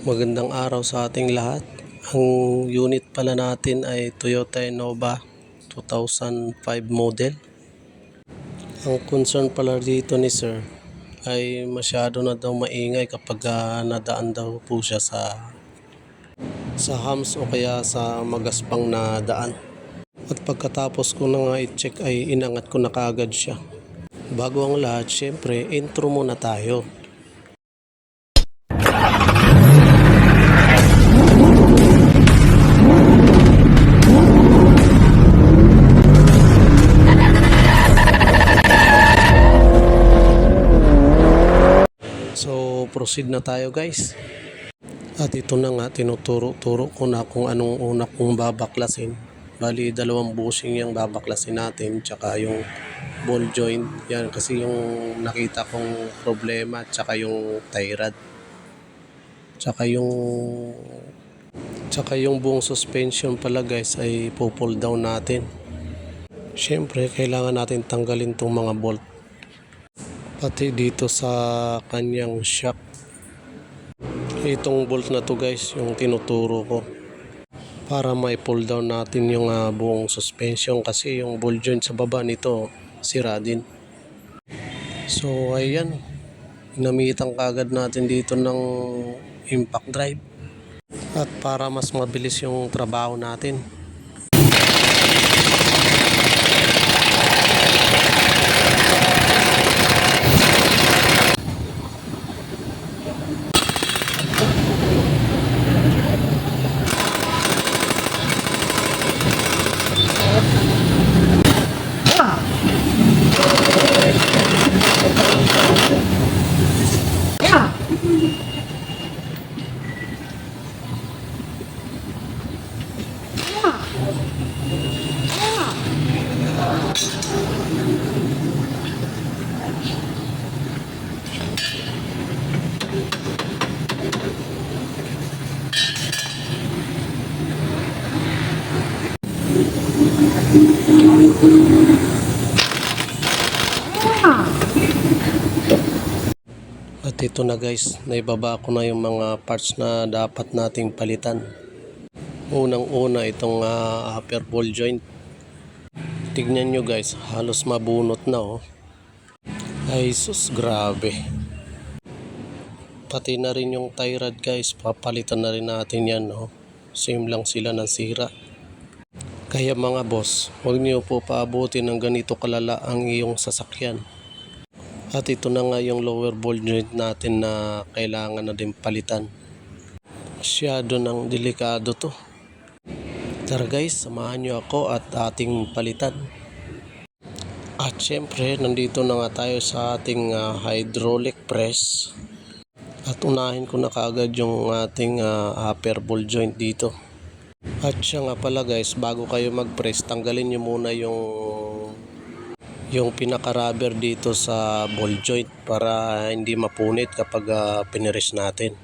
Magandang araw sa ating lahat. Ang unit pala natin ay Toyota Innova 2005 model. Ang concern pala dito ni sir ay masyado na daw maingay kapag nadaan daw po siya sa humps o kaya sa magaspang na daan. At pagkatapos ko na nga i-check ay inangat ko na kaagad siya. Bago ang lahat, syempre intro muna tayo. So proceed na tayo guys. At ito na nga, tinuturo ko na kung anong una kong babaklasin. Bali, dalawang bushing yung babaklasin natin, tsaka yung ball joint. Yan, kasi yung nakita kong problema, tsaka yung tie rod. Tsaka yung buong suspension pala guys ay pull down natin. Siyempre, kailangan natin tanggalin tong mga bolt. Pati dito sa kanyang shock. Itong bolt na to guys, yung tinuturo ko. Para may pull down natin yung buong suspension kasi yung ball joint sa baba nito sira din. So ayan, namitan kagad natin dito ng impact drive. At para mas mabilis yung trabaho natin. At ito na guys, naibaba ko na yung mga parts na dapat nating palitan. Unang-una itong upper ball joint. Tignan nyo guys, halos mabunot na oh. Ay sus, grabe. Pati na rin yung tie rod guys, papalitan na rin natin yan oh. Same lang sila ng sira. Kaya mga boss, huwag niyo po paabutin ng ganito kalala ang iyong sasakyan. At ito na nga yung lower ball joint natin na kailangan na din palitan. Masyado ng delikado to. Tara guys, samahan nyo ako at ating palitan. At syempre, nandito na nga tayo sa ating hydraulic press. At unahin ko na kaagad yung ating upper ball joint dito. At siya nga pala guys, bago kayo mag-press, tanggalin nyo muna yung pinaka-rubber dito sa ball joint para hindi mapunit kapag pinress natin.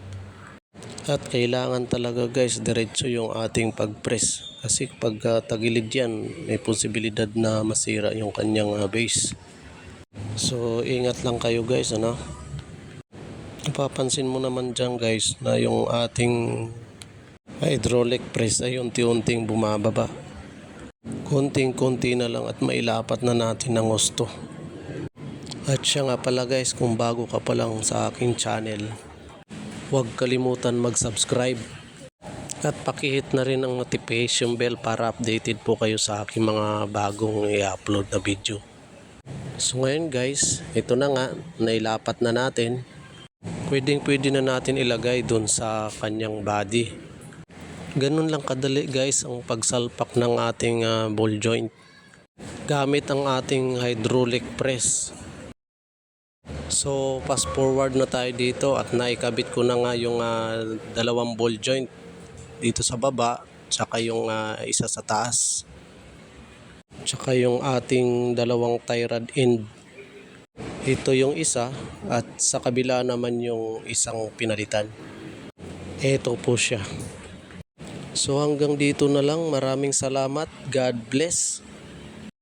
At kailangan talaga guys, diretso yung ating pag-press. Kasi kapag tagilid yan, may posibilidad na masira yung kanyang base. So ingat lang kayo guys, ano? Napapansin mo naman dyan guys na yung ating hydraulic press ay unti-unting bumababa. Konting-konti na lang at mailapat na natin ng gusto. At siya nga pala guys, kung bago ka pa lang sa aking channel, huwag kalimutan mag-subscribe. At pakihit na rin ang notification bell para updated po kayo sa aking mga bagong i-upload na video. So ngayon guys, ito na nga, nailapat na natin. Pwede na natin ilagay dun sa kanyang body. Ganun lang kadali guys ang pagsalpak ng ating ball joint gamit ang ating hydraulic press. So fast forward na tayo dito at naikabit ko na nga yung dalawang ball joint dito sa baba, tsaka yung isa sa taas, tsaka yung ating dalawang tie rod end. Ito yung isa at sa kabila naman yung isang pinalitan. Ito po siya. So hanggang dito na lang. Maraming salamat. God bless.